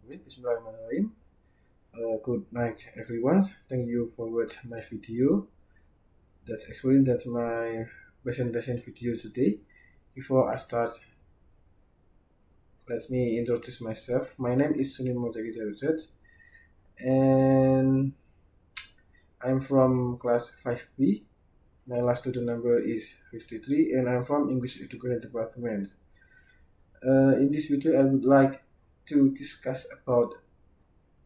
Bismillahirrahmanirrahim. Good night, everyone. Thank you for watching my video. That's explain that my presentation video today. Before I start, let me introduce myself. My name is Sunil Mojagi Darujat, and I'm from class 5B. My last student number is 53, and I'm from English Education Department. In this video, I would like to discuss about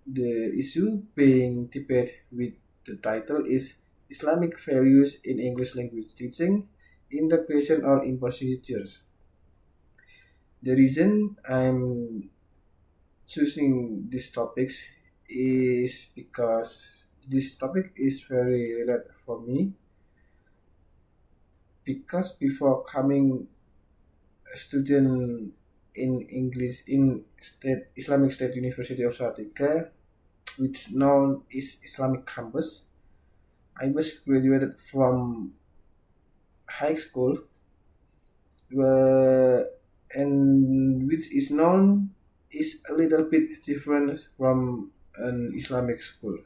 the issue being debated with the title is Islamic Values in English Language Teaching, Integration or Imposition. The reason I'm choosing these topics is because this topic is very related for me, because before coming a student in English in Islamic State University of Salatiga, which known is Islamic campus, I was graduated from high school, and which is known is a little bit different from an Islamic school.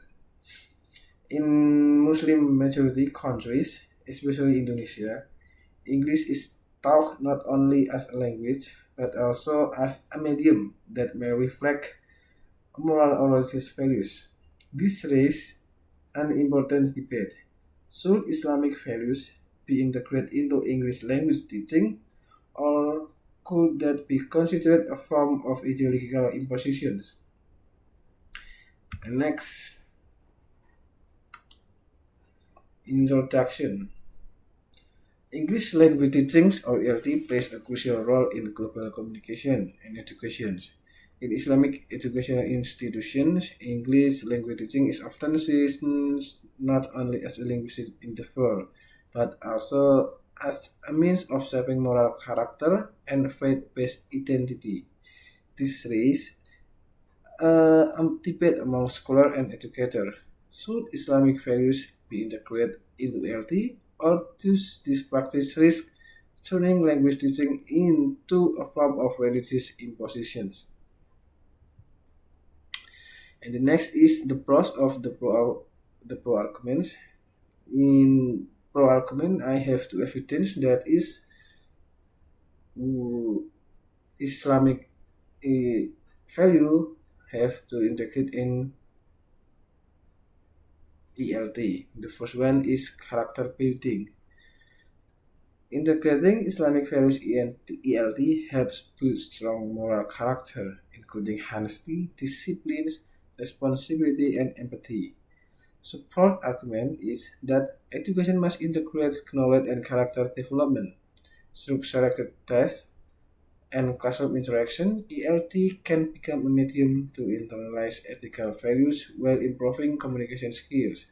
In Muslim majority countries, especially Indonesia, English is taught not only as a language but also as a medium that may reflect moral or religious values. This raises an important debate. Should Islamic values be integrated into English language teaching, or could that be considered a form of ideological imposition? And next, introduction. English language teaching, or ELT, plays a crucial role in global communication and education. In Islamic educational institutions, English language teaching is often seen not only as a linguistic endeavor, but also as a means of shaping moral character and faith-based identity. This raises a debate among scholars and educators. Should Islamic values be integrated into ELT, or does this practice risk turning language teaching into a form of religious impositions? And the next is the pros of the pro arguments. In pro argument, I have two evidence that is Islamic value have to integrate in ELT. The first one is character building. Integrating Islamic values in ELT helps build strong moral character, including honesty, discipline, responsibility, and empathy. Support argument is that education must integrate knowledge and character development. Through selected tests and classroom interaction, ELT can become a medium to internalize ethical values while improving communication skills.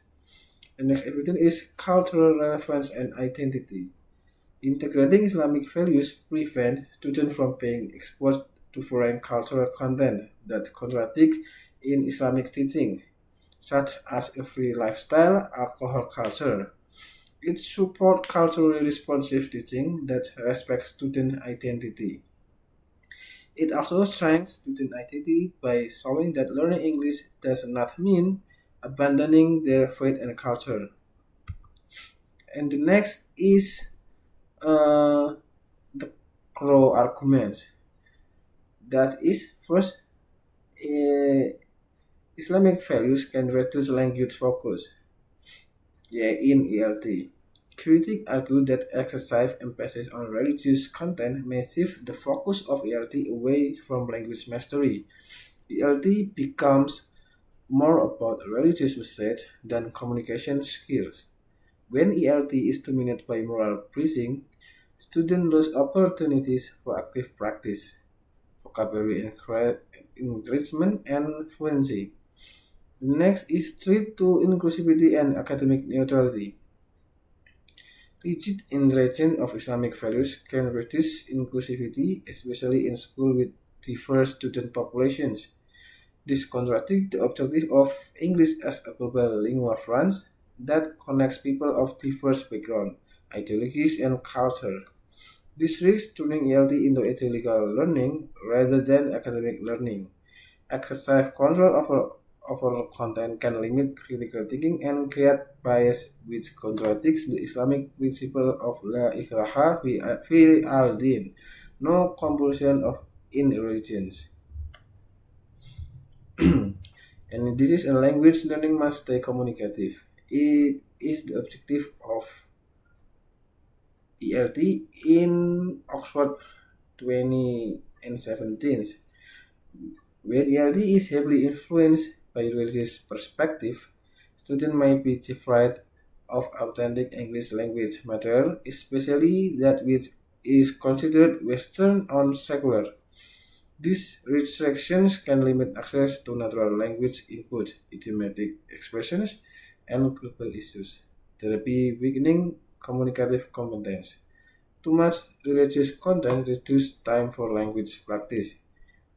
The next evidence is cultural relevance and identity. Integrating Islamic values prevents students from being exposed to foreign cultural content that contradict in Islamic teaching, such as a free lifestyle, alcohol culture. It supports culturally responsive teaching that respects student identity. It also strengthens student identity by showing that learning English does not mean abandoning their faith and culture. And the next is the pro argument. That is, first, Islamic values can reduce language focus in ELT. Critics argue that excessive emphasis on religious content may shift the focus of ELT away from language mastery. ELT becomes more about religious message than communication skills. When ELT is dominated by moral preaching, students lose opportunities for active practice, vocabulary enrichment, and fluency. The next is threat to inclusivity and academic neutrality. Rigid integration of Islamic values can reduce inclusivity, especially in schools with diverse student populations. This contradicts the objective of English as a global lingua franca that connects people of diverse backgrounds, ideologies, and culture. This risks turning ELT into ideological learning rather than academic learning. Excessive control over content can limit critical thinking and create bias which contradicts the Islamic principle of la ikraha fi al-din, no compulsion of in religions. And this is a language learning must stay communicative. It is the objective of ELT in Oxford 2017. When ELT is heavily influenced by religious perspective, students might be deprived of authentic English language material, especially that which is considered Western or secular. These restrictions can limit access to natural language input, idiomatic expressions, and global issues, thereby weakening communicative competence. Too much religious content reduces time for language practice.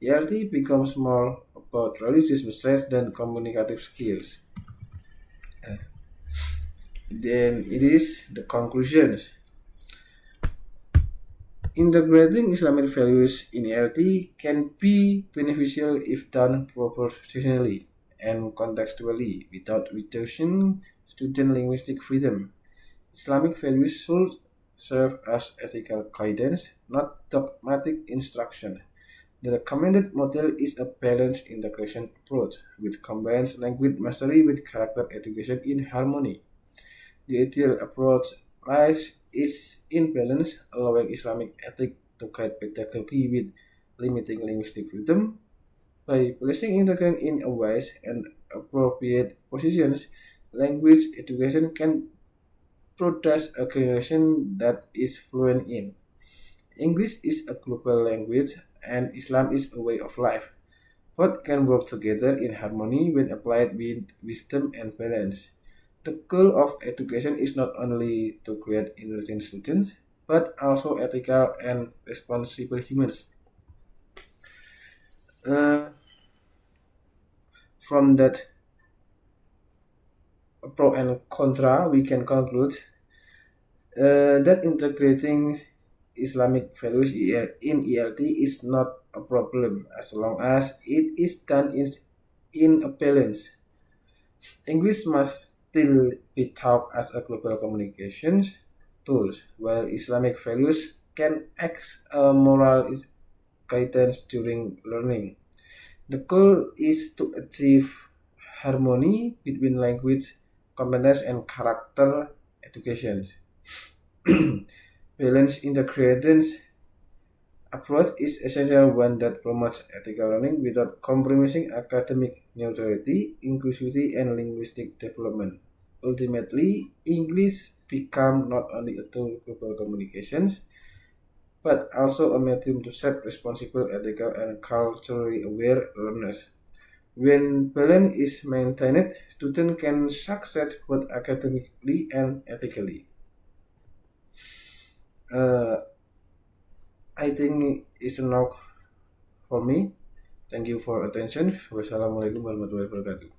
ELT becomes more about religious message than communicative skills. Uh, Then it is the conclusions. Integrating Islamic values in ELT can be beneficial if done proportionally and contextually without reducing student linguistic freedom. Islamic values should serve as ethical guidance, not dogmatic instruction. The recommended model is a balanced integration approach, which combines language mastery with character education in harmony. The ideal approach lies is in balance, allowing Islamic ethics to guide pedagogy with limiting linguistic freedom. By placing integration in a wise and appropriate positions, language education can produce a generation that is fluent in. English is a global language and Islam is a way of life. Both can work together in harmony when applied with wisdom and balance. The goal of education is not only to create intelligent students, but also ethical and responsible humans. Uh, from that pro and contra, we can conclude that integrating Islamic values in ELT is not a problem as long as it is done in a balance. English must still be taught as a global communications tool, while Islamic values can act as moral guidance during learning. The goal is to achieve harmony between language, competence, and character education. Balanced integrated approach is essential one that promotes ethical learning without compromising academic neutrality, inclusivity, and linguistic development. Ultimately, English become not only a tool for global communications, but also a medium to shape responsible, ethical, and culturally aware learners. When balance is maintained, students can succeed both academically and ethically. Uh, I think it's enough for me. Thank you for attention. Wassalamualaikum warahmatullahi wabarakatuh.